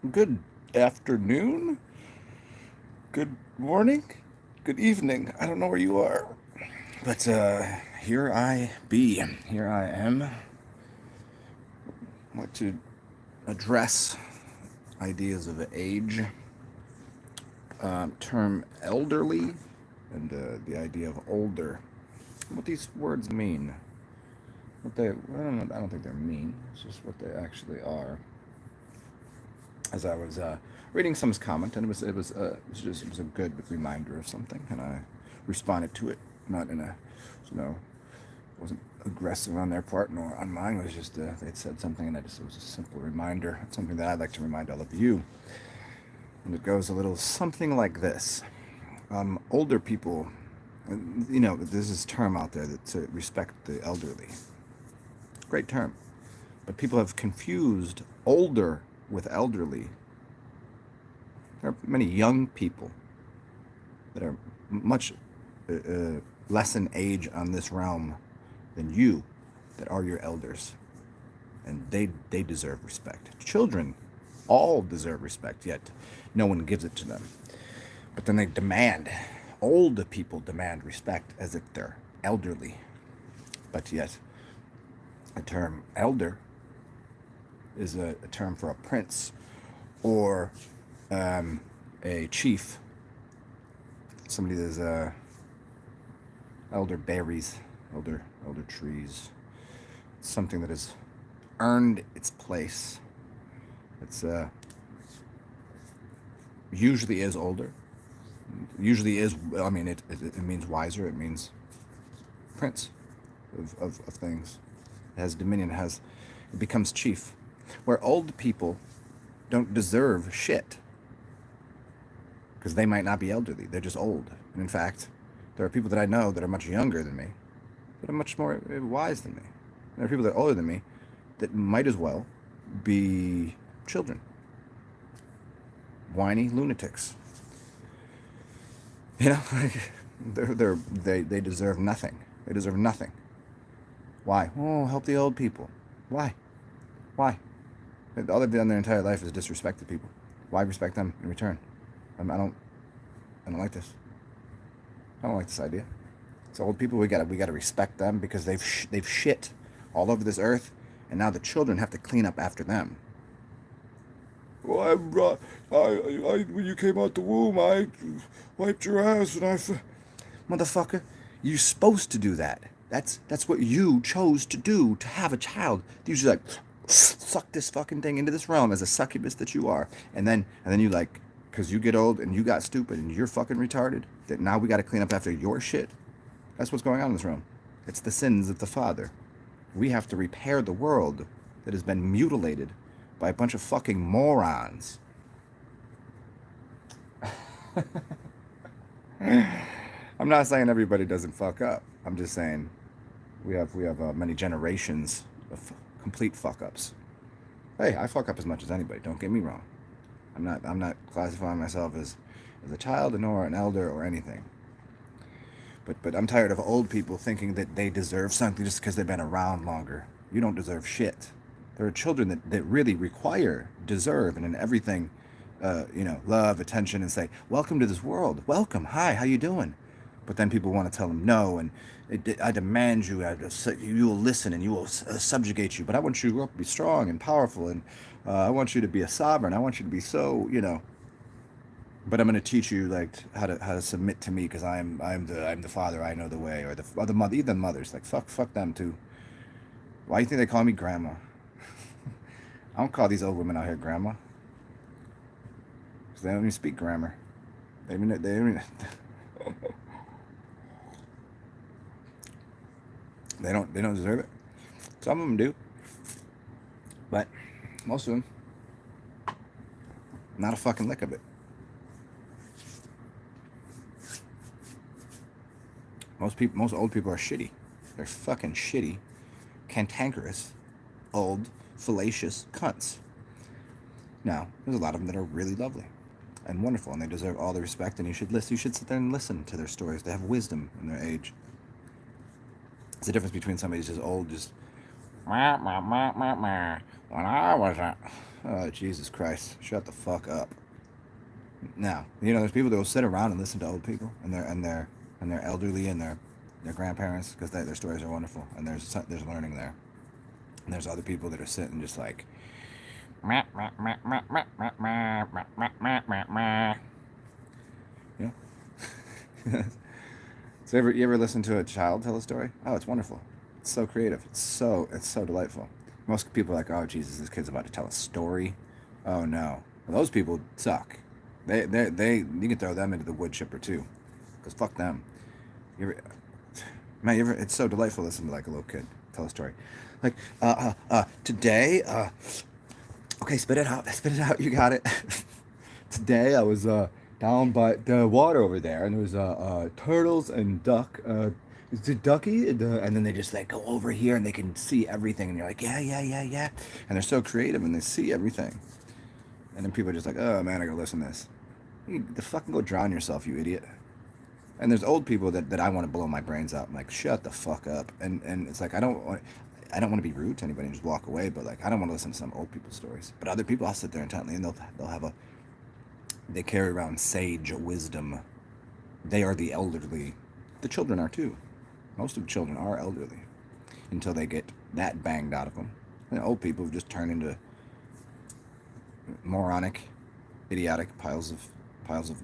Good afternoon, good morning, good evening. I don't know where you are, but here I be. Here I am. I want to address ideas of age, term elderly, and the idea of older. What these words mean. What they, I don't know. I don't think they're mean. It's just what they actually are. As I was reading someone's comment, and it was a good reminder of something, and I responded to it, not in a, you know, wasn't aggressive on their part nor on mine. It was just they'd said something, and it was a simple reminder. It's something that I'd like to remind all of you, and it goes a little something like this: older people, there's this term out there that to respect the elderly. Great term, but people have confused older with elderly. There are many young people that are much less in age on this realm than you that are your elders, and they deserve respect. Children all deserve respect, yet no one gives it to them. But then they demand, old people demand respect as if they're elderly. But yet, the term elder is a term for a prince or a chief, somebody that's elder berries, elder trees, something that has earned its place. It's usually is older. Usually is. I mean, it means wiser. It means prince of things. It has dominion. It becomes chief. Where old people don't deserve shit because they might not be elderly. They're just old. And in fact, there are people that I know that are much younger than me, that are much more wise than me. There are people that are older than me that might as well be children, whiny lunatics. You know, they deserve nothing. They deserve nothing. Why? Oh, help the old people. Why? Why? All they've done their entire life is disrespected people. Why respect them in return? I don't like this. I don't like this idea. So old people, we gotta respect them because they've shit all over this earth, and now the children have to clean up after them. Well, when you came out the womb, I wiped your ass, and motherfucker, you're supposed to do that. That's what you chose to do, to have a child. You just like suck this fucking thing into this realm as a succubus that you are, and then you like, because you get old and you got stupid and you're fucking retarded. That now we got to clean up after your shit. That's what's going on in this realm. It's the sins of the father. We have to repair the world that has been mutilated by a bunch of fucking morons. I'm not saying everybody doesn't fuck up. I'm just saying we have many generations of complete fuck ups. Hey, I fuck up as much as anybody. Don't get me wrong. I'm not classifying myself as a child nor an elder or anything. But I'm tired of old people thinking that they deserve something just because they've been around longer. You don't deserve shit. There are children that really require, deserve, and in everything, love, attention, and say, welcome to this world. Welcome. Hi, how you doing? But then people want to tell them no, and I demand you, you will listen and you will subjugate you. But I want you to grow up to be strong and powerful, and I want you to be a sovereign. I want you to be so, but I'm going to teach you like how to submit to me because I'm the father. I know the way, or the mother, even mothers. Like fuck them too. Why do you think they call me grandma? I don't call these old women out here grandma because they don't even speak grammar. They don't deserve it. Some of them do, but most of them not a fucking lick of it. Most old people are shitty. They're fucking shitty, cantankerous, old, fallacious cunts. Now, there's a lot of them that are really lovely and wonderful, and they deserve all the respect. And you should listen. You should sit there and listen to their stories. They have wisdom in their age. It's the difference between somebody who's just old, just when I was Oh, Jesus Christ. Shut the fuck up. Now, there's people that will sit around and listen to old people, and they're elderly, and their grandparents, because their stories are wonderful, and there's learning there. And there's other people that are sitting just like, you know. So you ever listen to a child tell a story? Oh, it's wonderful. It's so creative. It's so delightful. Most people are like, oh Jesus, this kid's about to tell a story. Oh no, well, those people suck. They you can throw them into the wood chipper too, because fuck them. You ever, man, it's so delightful to listen to like a little kid tell a story. Like, today, okay, spit it out, you got it. Today I was down by the water over there, and there was turtles and duck. Is it ducky? And then they just like go over here, and they can see everything, and you're like, yeah, yeah, yeah, yeah. And they're so creative, and they see everything. And then people are just like, oh man, I gotta listen to this. You fucking go drown yourself, you idiot. And there's old people that I want to blow my brains out. I'm like, shut the fuck up. And it's like I don't want to be rude to anybody and just walk away, but like I don't want to listen to some old people's stories. But other people, I'll sit there intently, and they carry around sage wisdom. They are the elderly. The children are too. Most of the children are elderly until they get that banged out of them. And the old people have just turned into moronic, idiotic piles of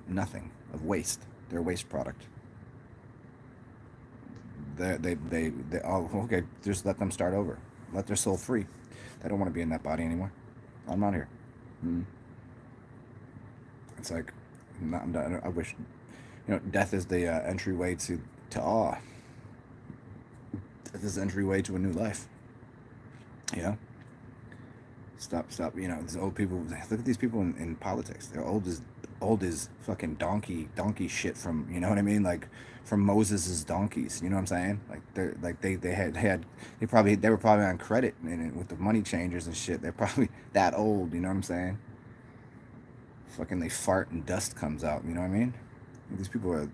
nothing, of waste. They're a waste product. They oh, okay, just let them start over. Let their soul free. They don't want to be in that body anymore. I'm not here. Mm. It's like, I wish, death is the entryway to awe. Death is the entryway to a new life. Stop. These old people. Look at these people in politics. They're old as fucking donkey shit from, you know what I mean? Like from Moses's donkeys. You know what I'm saying? Like they were probably on credit and with the money changers and shit. They're probably that old. You know what I'm saying? Fucking they fart and dust comes out. You know what I mean? These people are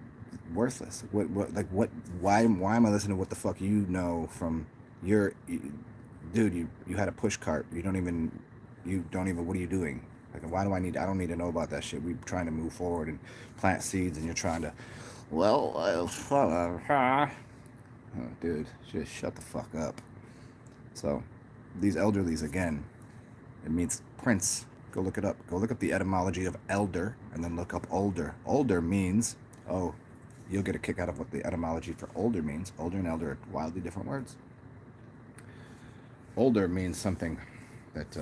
worthless. Why am I listening to what the fuck you know from your dude? You had a push cart. You don't even what are you doing? Like, why do I don't need to know about that shit. We're trying to move forward and plant seeds, and you're trying to, oh, dude, just shut the fuck up. So these elderlies, again, it means prince. Go look it up. Go look up the etymology of elder, and then look up older. Older means, oh, you'll get a kick out of what the etymology for older means. Older and elder are wildly different words. Older means something that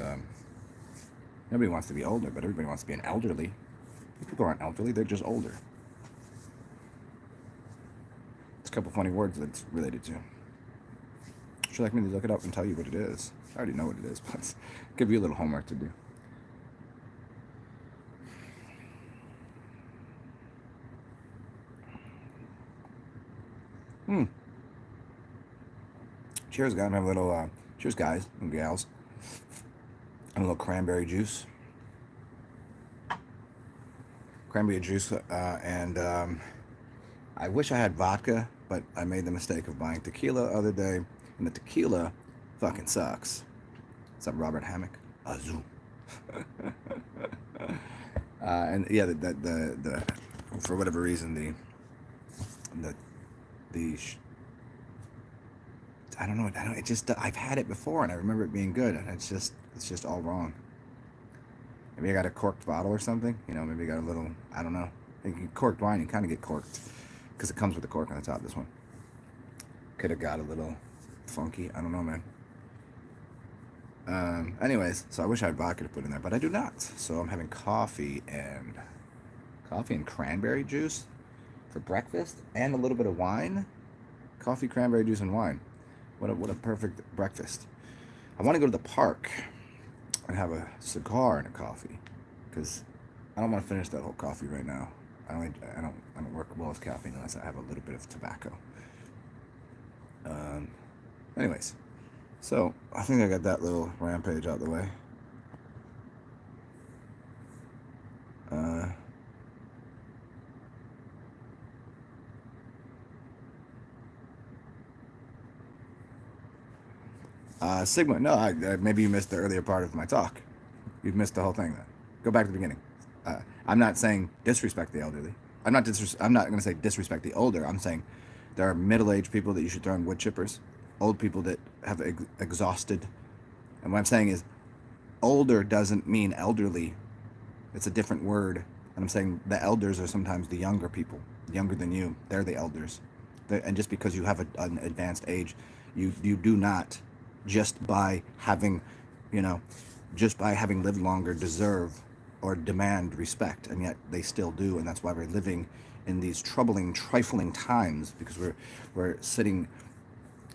nobody wants to be older, but everybody wants to be an elderly. These people aren't elderly, they're just older. It's a couple funny words that it's related to. Would you like me to look it up and tell you what it is? I already know what it is, but I'll give you a little homework to do. Cheers, guys. Have a little, cheers, guys and gals. And a little cranberry juice. And I wish I had vodka, but I made the mistake of buying tequila the other day, and the tequila fucking sucks. What's up, Robert Hammock? Azul. And yeah, the for whatever reason the I don't know. It just I've had it before, and I remember it being good, and it's just all wrong. Maybe I got a corked bottle or something. Maybe I got a little. I don't know. Corked wine, you kind of get corked because it comes with a cork on the top. This one could have got a little funky. I don't know, man. Anyways, so I wish I had vodka to put in there, but I do not. So I'm having coffee and cranberry juice for breakfast, and a little bit of wine. Coffee, cranberry juice, and wine. What a perfect breakfast. I want to go to the park and have a cigar and a coffee, because I don't want to finish that whole coffee right now. I don't work well with caffeine unless I have a little bit of tobacco. Anyways, so I think I got that little rampage out the way. Sigma, no, maybe you missed the earlier part of my talk. You've missed the whole thing then. Go back to the beginning. I'm not saying disrespect the elderly. I'm not going to say disrespect the older. I'm saying there are middle-aged people that you should throw in wood chippers, old people that have exhausted. And what I'm saying is, older doesn't mean elderly. It's a different word. And I'm saying the elders are sometimes the younger people, younger than you. They're the elders. And just because you have an advanced age, you do not, just by having, just by having lived longer, deserve or demand respect, and yet they still do. And that's why we're living in these troubling, trifling times, because we're standing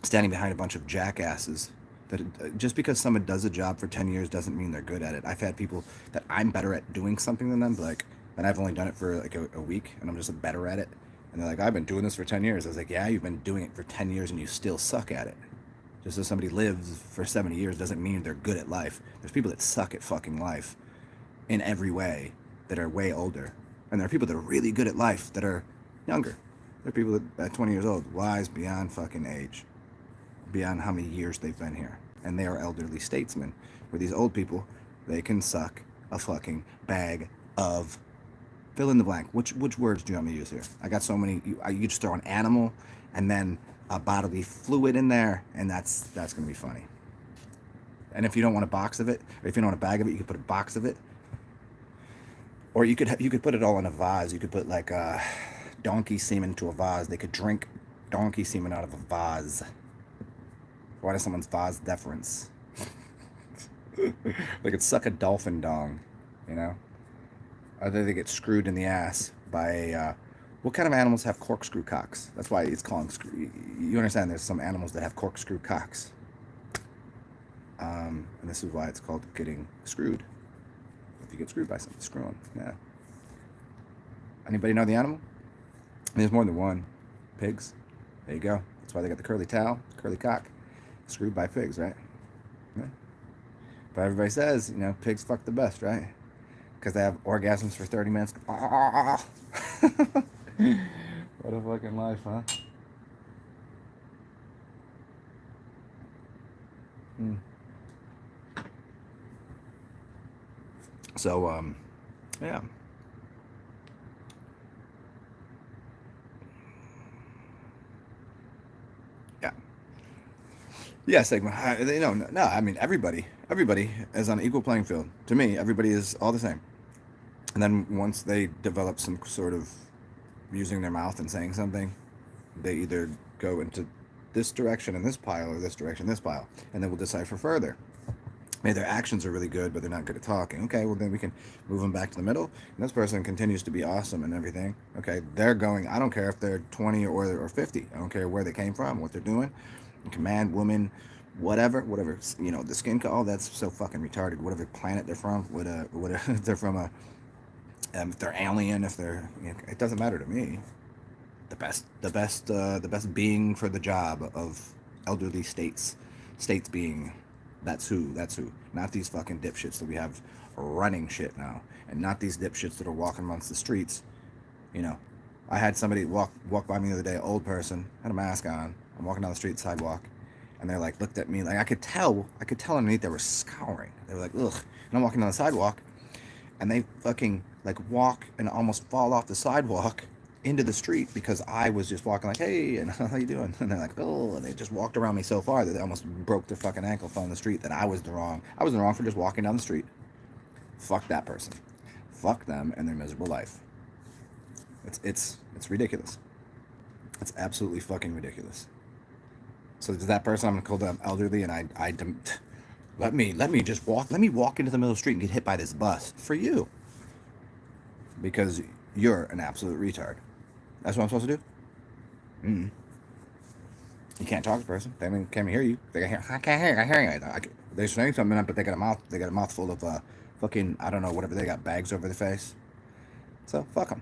behind a bunch of jackasses. That just because someone does a job for 10 years doesn't mean they're good at it. I've had people that I'm better at doing something than them, but and I've only done it for like a week, and I'm just better at it. And they're like, I've been doing this for 10 years. I was like, yeah, you've been doing it for 10 years and you still suck at it. Just as somebody lives for 70 years doesn't mean they're good at life. There's people that suck at fucking life in every way that are way older. And there are people that are really good at life that are younger. There are people that at 20 years old, wise beyond fucking age, beyond how many years they've been here. And they are elderly statesmen. Where these old people, they can suck a fucking bag of fill in the blank. Which words do you want me to use here? I got so many. You just throw an animal and then a bodily fluid in there, and that's going to be funny. And if you don't want a box of it, or if you don't want a bag of it, you could put a box of it. Or you could put it all in a vase. You could put like donkey semen into a vase. They could drink donkey semen out of a vase. Why does someone's vase deference? They could suck a dolphin dong, Or they get screwed in the ass by what kind of animals have corkscrew cocks? That's why it's called screw. You understand? There's some animals that have corkscrew cocks, and this is why it's called getting screwed. If you get screwed by something, screw them. Yeah. Anybody know the animal? There's more than one. Pigs. There you go. That's why they got the curly tail, curly cock. Screwed by pigs, right? Yeah. But everybody says, pigs fuck the best, right? Because they have orgasms for 30 minutes. What a fucking life, huh? So, yeah. Yeah. Yeah, Sigma. No, I mean, everybody is on an equal playing field. To me, everybody is all the same. And then once they develop some sort of using their mouth and saying something, they either go into this direction in this pile or this direction in this pile, and then we'll decipher further. Maybe their actions are really good, but they're not good at talking. Okay, well then we can move them back to the middle, and this person continues to be awesome and everything. Okay, they're going. I don't care if they're 20 or 50. I don't care where they came from, what they're doing. Man, woman, whatever, the skin color. Oh, that's so fucking retarded. Whatever planet they're from, whatever if they're from if they're alien, if they're, it doesn't matter to me. The best being for the job of elderly states being. That's who. Not these fucking dipshits that we have running shit now, and not these dipshits that are walking amongst the streets. I had somebody walk by me the other day, an old person, had a mask on. I'm walking down the street, sidewalk, and they're like, looked at me like I could tell underneath they were scouring. They were like, ugh. And I'm walking down the sidewalk, and they fucking like walk and almost fall off the sidewalk into the street because I was just walking like, hey, and how you doing? And they're like, oh, and they just walked around me so far that they almost broke their fucking ankle, fell in the street. That I was the wrong for just walking down the street. Fuck that person. Fuck them and their miserable life. It's ridiculous. It's absolutely fucking ridiculous. So to that person, I'm gonna call them elderly, and I let me walk into the middle of the street and get hit by this bus for you because you're an absolute retard. That's what I'm supposed to do. You can't talk to the person. They can't hear you. I can't hear you. I hear you. They're saying something, but they got a mouthful of fucking, I don't know, whatever. They got bags over their face. So fuck them.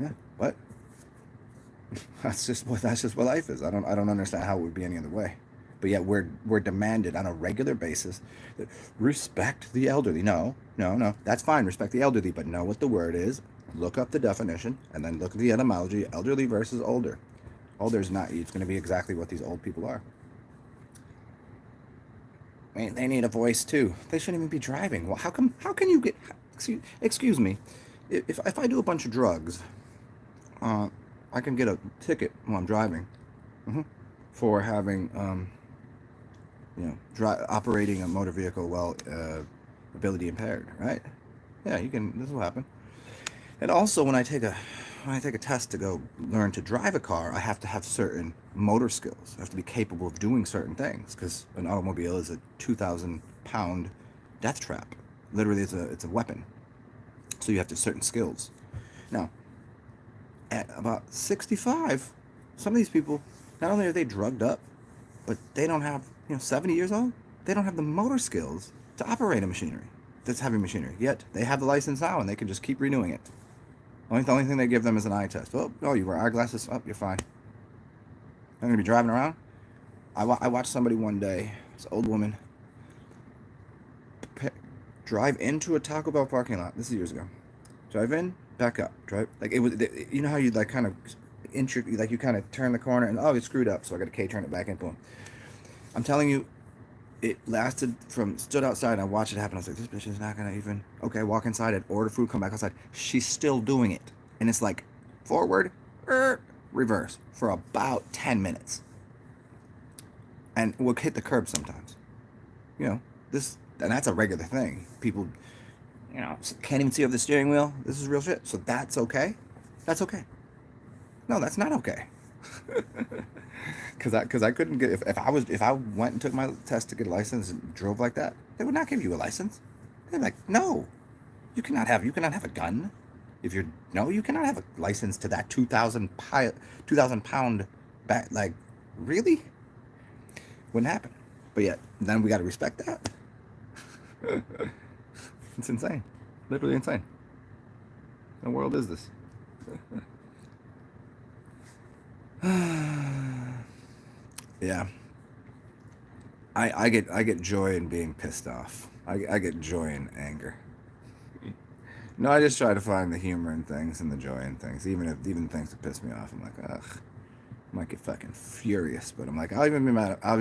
Yeah. What? That's just what life is. I don't understand how it would be any other way. But yet we're demanded on a regular basis that respect the elderly. No. That's fine. Respect the elderly, but know what the word is. Look up the definition and then look at the etymology. Elderly versus older. Older is not. It's going to be exactly what these old people are. They need a voice too. They shouldn't even be driving. Well, how come? How can you get? Excuse me. If I do a bunch of drugs, uh, I can get a ticket while I'm driving, hmm for having operating a motor vehicle while ability impaired. Right? Yeah, you can. This will happen. And also, when I take a test to go learn to drive a car, I have to have certain motor skills. I have to be capable of doing certain things because an automobile is a 2,000-pound death trap. Literally, it's a weapon. So you have to have certain skills. Now, at about 65, some of these people, not only are they drugged up, but they don't have, 70 years old, they don't have the motor skills to operate a machinery that's heavy machinery. Yet they have the license now and they can just keep renewing it. The only thing they give them is an eye test. Oh, you wear eyeglasses? Oh, you're fine. I'm going to be driving around. I watched somebody one day, this old woman, drive into a Taco Bell parking lot. This is years ago. Drive in, back up. Drive like it was. You know how you like kind of like you kind of turn the corner and oh, it's screwed up, so I got to K turn it back in. Boom. I'm telling you, it lasted from stood outside and I watched it happen. I was like, this bitch is not gonna even okay. Walk inside, I'd order food, come back outside. She's still doing it, and it's like forward, reverse for about 10 minutes, and we'll hit the curb sometimes. This and that's a regular thing. People, can't even see over the steering wheel. This is real shit. So that's okay. That's okay. No, that's not okay. Because I couldn't get if I went and took my test to get a license and drove like that, they would not give you a license. They're like, no, you cannot have a gun. If you're no, you cannot have a license to that 2,000 pound back. Like, really? Wouldn't happen. But yet, then we got to respect that. It's insane, literally insane. What world is this? Yeah, I get joy in being pissed off. I get joy in anger. No, I just try to find the humor in things and the joy in things, even things that piss me off. I'm like, ugh, I might get fucking furious, but I'm like, I'll even be mad. I'll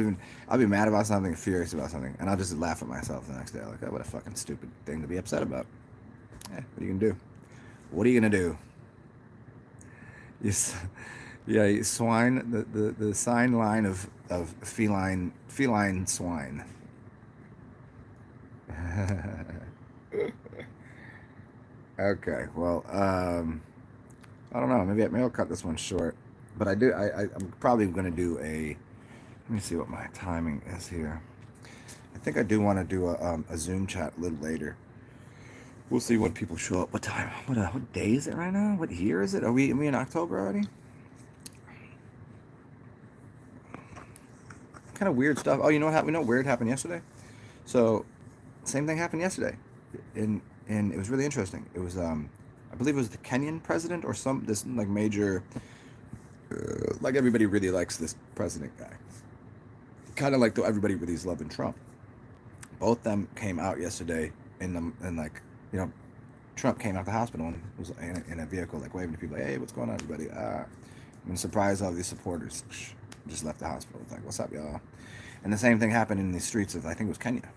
be mad about something, furious about something, and I'll just laugh at myself the next day. Like, oh, what a fucking stupid thing to be upset about. Yeah, what are you gonna do? What are you gonna do? You, yeah, swine. The sign line of feline swine. Okay, well, I don't know. Maybe I'll cut this one short, but I'm probably going to do a. Let me see what my timing is here. I think I do want to do a Zoom chat a little later. We'll see when people show up. What time? What day is it right now? What year is it? Are we in October already? Kind of weird stuff. Oh, you know what happened? You know what weird happened yesterday? So, same thing happened yesterday, and it was really interesting. It was I believe it was the Kenyan president or this like major, like everybody really likes this president guy. Kind of like though everybody really is loving Trump. Both them came out yesterday in like Trump came out the hospital and was in a vehicle like waving to people like, hey, what's going on, everybody? I'm surprised all these supporters just left the hospital. It's like, what's up, y'all? And the same thing happened in the streets of I think it was Kenya.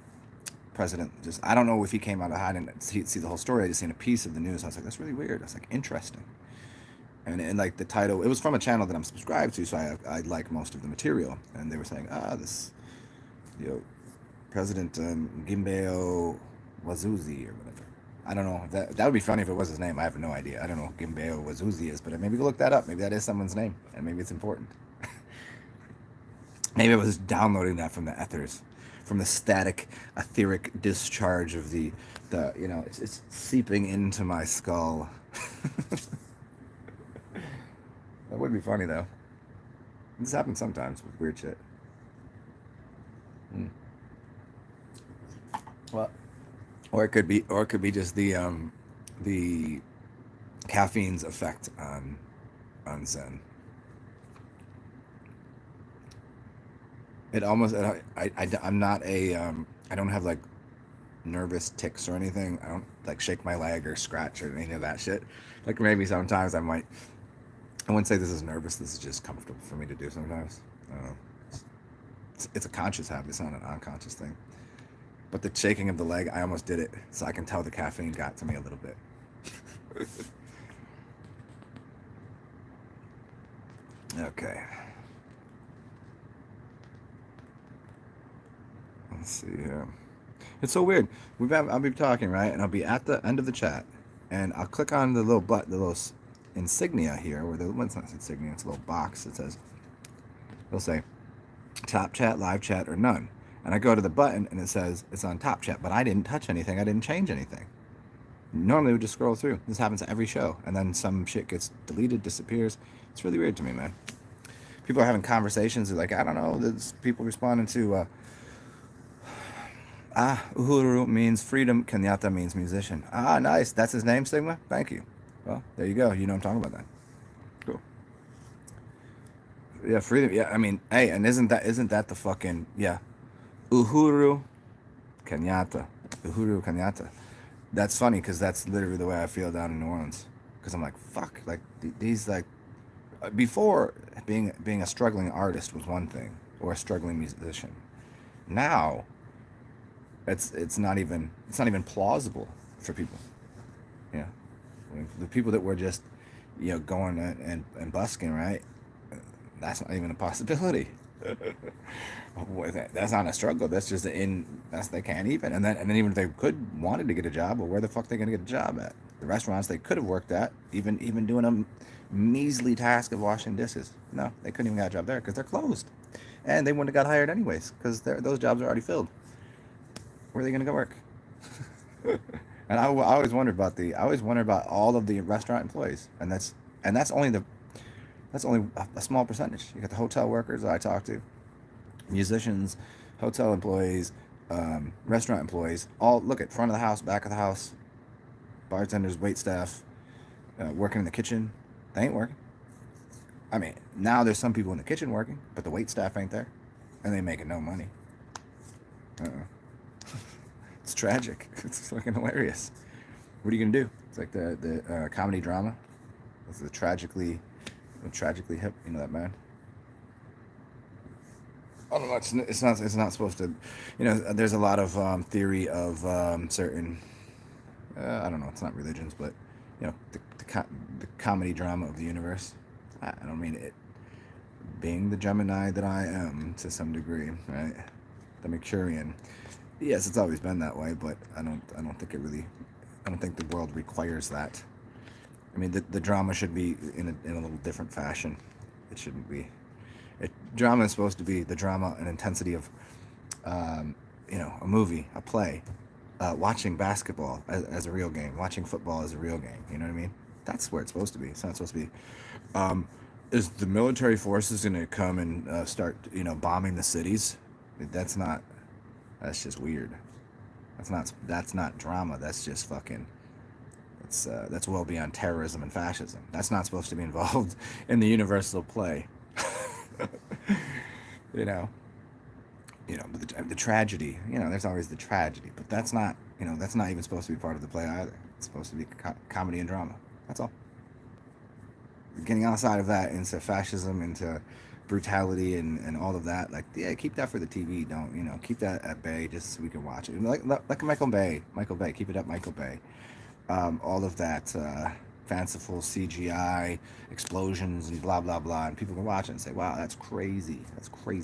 President just I don't know if he came out of hiding and see the whole story. I just seen a piece of the news. I was like, that's really weird. I was like, interesting. And like the title, it was from a channel that I'm subscribed to, so I like most of the material. And they were saying, this, President Gimbeo Wazuzi or whatever. I don't know. That would be funny if it was his name. I have no idea. I don't know who Gimbeo Wazuzi is, but maybe go look that up. Maybe that is someone's name, and maybe it's important. Maybe I was downloading that from the ethers, from the static, etheric discharge of the it's seeping into my skull. That would be funny though. This happens sometimes with weird shit. Mm. Well, or it could be just the caffeine's effect on Zen. It almost I'm not I don't have like nervous tics or anything. I don't like shake my leg or scratch or any of that shit. Like maybe sometimes I wouldn't say this is nervous. This is just comfortable for me to do sometimes. It's a conscious habit. It's not an unconscious thing. But the shaking of the leg, I almost did it, so I can tell the caffeine got to me a little bit. Okay. Let's see here. It's so weird. I'll be talking, right, and I'll be at the end of the chat, and I'll click on the little insignia here, where well, it's not insignia, it's a little box that says, it'll say, top chat, live chat, or none. And I go to the button, and it says it's on top chat, but I didn't touch anything. I didn't change anything. Normally, we just scroll through. This happens every show, and then some shit gets deleted, disappears. It's really weird to me, man. People are having conversations. They're like, I don't know. There's people responding to, Uhuru means freedom. Kenyatta means musician. Ah, nice. That's his name, Sigma? Thank you. Well, there you go. You know what I'm talking about then. Cool. Yeah, freedom. Yeah, I mean, hey, and isn't that the fucking, yeah. Uhuru Kenyatta. Uhuru Kenyatta. That's funny because that's literally the way I feel down in New Orleans. Because I'm like, fuck. Like, these, like, before, being a struggling artist was one thing, or a struggling musician. Now, it's not even plausible for people. Yeah, the people that were just, going and busking, right? That's not even a possibility. That's not a struggle. That's just they can't even. And then even if they wanted to get a job, well, where the fuck are they gonna get a job at? The restaurants they could have worked at, even doing a measly task of washing dishes. No, they couldn't even get a job there because they're closed, and they wouldn't have got hired anyways because those jobs are already filled. Where are they gonna go work? And I always wonder about all of the restaurant employees, and that's only a small percentage. You got the hotel workers that I talk to, musicians, hotel employees, restaurant employees. All look at front of the house, back of the house, bartenders, wait staff, working in the kitchen. They ain't working. I mean, now there's some people in the kitchen working, but the wait staff ain't there, and they making no money. It's tragic. It's fucking hilarious. What are you gonna do? It's like the comedy drama. It's the tragically hip. You know that man. I don't know. It's not supposed to. There's a lot of theory of certain. I don't know. It's not religions, but the comedy drama of the universe. I don't mean it being the Gemini that I am to some degree, right? The Mercurian. Yes, it's always been that way, but I don't think the world requires that. I mean, the drama should be in a little different fashion. It shouldn't be. Drama is supposed to be the drama and intensity of, a movie, a play, watching basketball as a real game, watching football as a real game. You know what I mean? That's where it's supposed to be. It's not supposed to be. Is the military forces going to come and start, bombing the cities? That's just weird. That's not drama. That's just fucking. That's well beyond terrorism and fascism. That's not supposed to be involved in the universal play. But the tragedy. There's always the tragedy, but that's not even supposed to be part of the play either. It's supposed to be comedy and drama. That's all. Getting outside of that into fascism, into brutality and all of that, like, yeah, keep that for the TV. Don't keep that at bay just so we can watch it. Like Michael Bay, keep it at Michael Bay. All of that fanciful CGI explosions and blah blah blah, and people can watch it and say, wow, that's crazy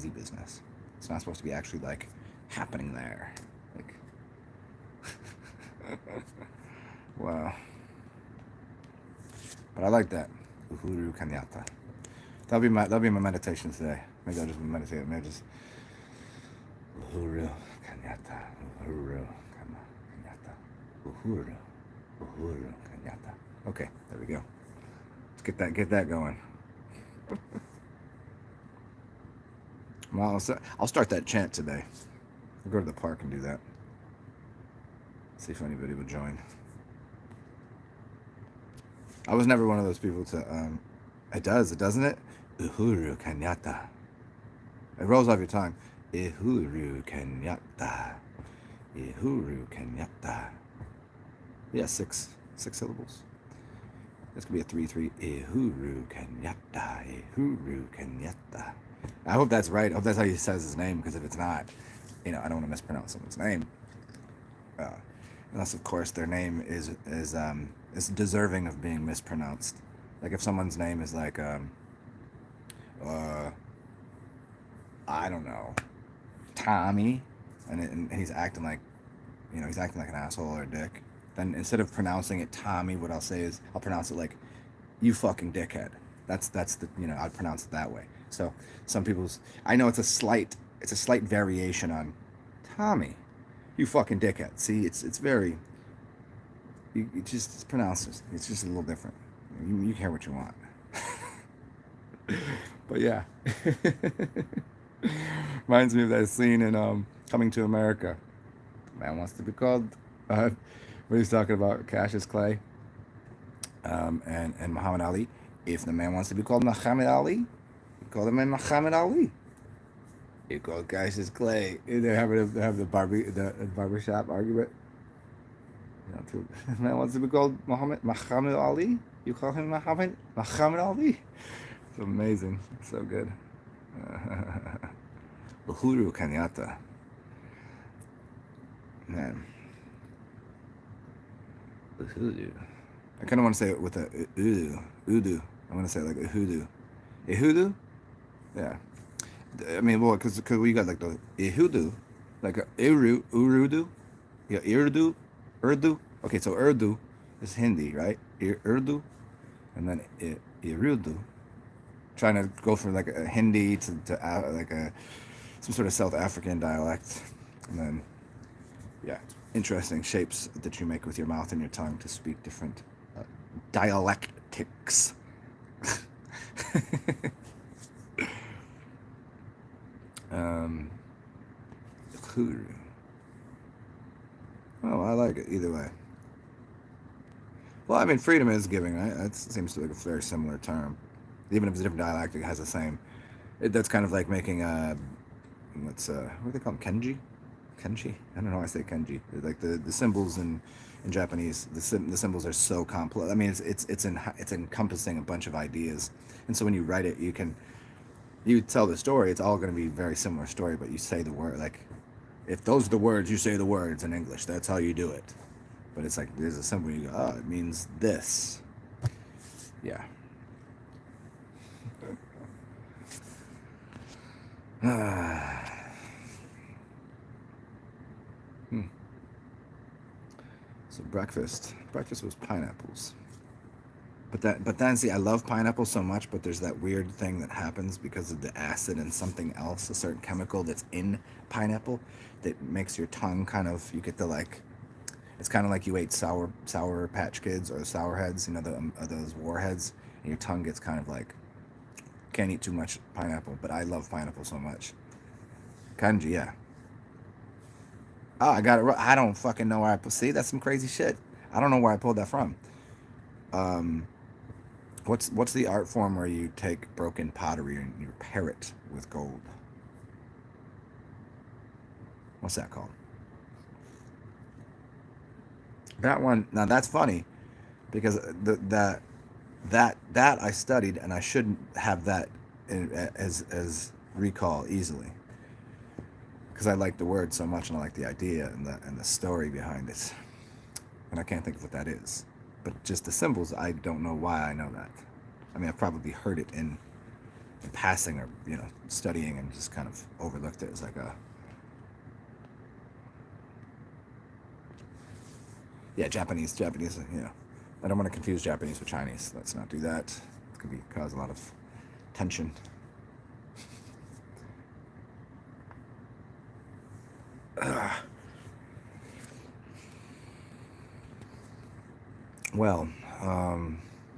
business. It's not supposed to be actually like happening there. Like, wow. But I like that. Uhuru Kenyatta. That'll be my meditation today. Maybe I'll just meditate. Maybe just Uhuru Kenyatta. Uhuru Kenyatta. Uhuru Kenyatta. Okay, there we go. Let's get that going. Well, I'll start that chant today. I'll go to the park and do that. See if anybody will join. I was never one of those people to. It does, doesn't it? Uhuru Kenyatta. It rolls off your tongue. Uhuru Kenyatta. Uhuru Kenyatta. Yeah, six syllables. This could be a 3-3. Uhuru Kenyatta. Uhuru Kenyatta. I hope that's right. I hope that's how he says his name, because if it's not, I don't want to mispronounce someone's name. Unless of course their name is deserving of being mispronounced. Like if someone's name is like uh, I don't know, Tommy, and he's acting like, he's acting like an asshole or a dick. Then instead of pronouncing it Tommy, what I'll say is I'll pronounce it like, you fucking dickhead. That's the, I'd pronounce it that way. So some people's, I know it's a slight variation on Tommy, you fucking dickhead. See, it's very, it's pronounced, it's just a little different. You hear what you want. But yeah. Reminds me of that scene in Coming to America. Man wants to be called, what he's talking about, Cassius Clay, and Muhammad Ali. If the man wants to be called Muhammad Ali, you call the man Muhammad Ali. You call Cassius Clay. They have the barbershop argument. The man wants to be called Muhammad Ali. You call him Muhammad Ali. It's amazing. It's so good. Uhuru Kenyatta. Man. Uhuru. I kind of want to say it with a udu. I want to say it like a hoodoo. A hoodoo? Yeah. I mean, well, because we got like the Ihudu, like a Urudu, yeah, Urdu. Okay, so Urdu is Hindi, right? Urdu, and then Irudu. Trying to go for like a Hindi to like some sort of South African dialect, and then yeah, interesting shapes that you make with your mouth and your tongue to speak different dialectics. Oh, I like it either way. Well, I mean, freedom is giving, right? That seems to be like a very similar term. Even if it's a different dialect, it has the same. That's kind of like making what do they call them? Kenji? I don't know why I say Kenji. Like the symbols in Japanese, the symbols are so complex. I mean, it's encompassing a bunch of ideas, and so when you write it, you tell the story. It's all going to be a very similar story, but you say the word like, if those are the words, you say the words in English. That's how you do it. But it's like there's a symbol. You go, oh, it means this. Yeah. So breakfast was pineapples. But then see, I love pineapple so much, but there's that weird thing that happens because of the acid and something else, a certain chemical that's in pineapple that makes your tongue kind of, you get the like, it's kind of like you ate sour Patch Kids or Sour Heads, those Warheads, and your tongue gets kind of like, can't eat too much pineapple, but I love pineapple so much. Kanji, yeah. Oh, I got it right. I don't fucking know where see, that's some crazy shit. I don't know where I pulled that from. What's the art form where you take broken pottery and you repair it with gold? What's that called? That one. Now that's funny, because that I studied, and I shouldn't have that as recall easily, because I like the word so much and I like the idea and the story behind it, and I can't think of what that is. But just the symbols, I don't know why I know that. I mean, I've probably heard it in passing, or studying, and just kind of overlooked it as like a, yeah, Japanese. I don't want to confuse Japanese with Chinese. Let's not do that. It could cause a lot of tension. Well,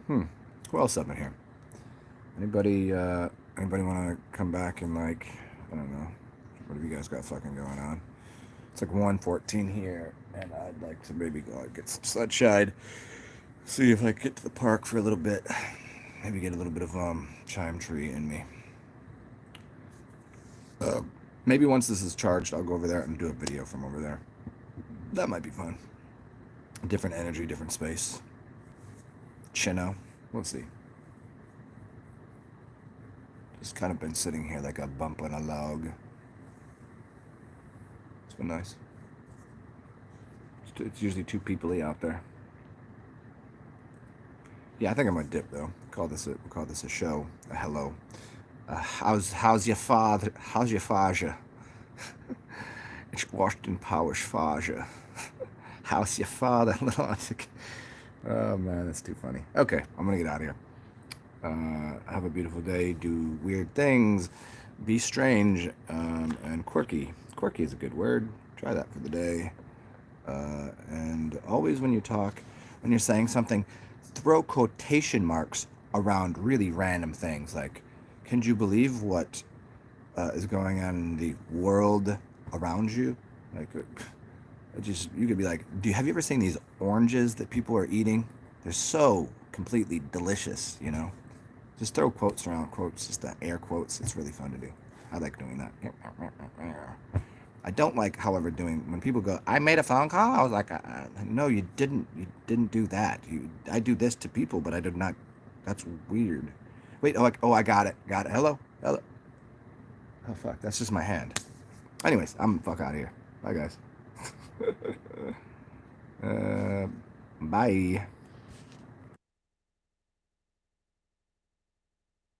who else up in here? Anybody want to come back and, like, I don't know, what have you guys got fucking going on? It's like 1:14 here, and I'd like to maybe go out, get some sunshine, see if I can get to the park for a little bit, maybe get a little bit of chime tree in me. Maybe once this is charged, I'll go over there and do a video from over there. That might be fun. Different energy, different space. Chino. We'll see. Just kind of been sitting here like a bump on a log. It's been nice. It's usually too people-y out there. Yeah, I think I'm gonna dip though. We'll call this a show. A hello. How's your father? How's your faja? It's Washington Powers faja. How's your father? Oh man, that's too funny. Okay, I'm gonna get out of here. Have a beautiful day. Do weird things. Be strange and quirky. Quirky is a good word. Try that for the day. And always when you talk, when you're saying something, throw quotation marks around really random things. Like, can you believe what is going on in the world around you? Like, you could be like, have you ever seen these oranges that people are eating? They're so completely delicious, you know? Just throw quotes around, quotes, just the air quotes. It's really fun to do. I like doing that. I don't like, however, doing when people go, I made a phone call. I was like, no, you didn't. You didn't do that. I do this to people, but I did not. That's weird. Wait. I got it. Got it. Hello. Hello. Oh fuck. That's just my hand. Anyways, I'm fuck out of here. Bye guys. Bye.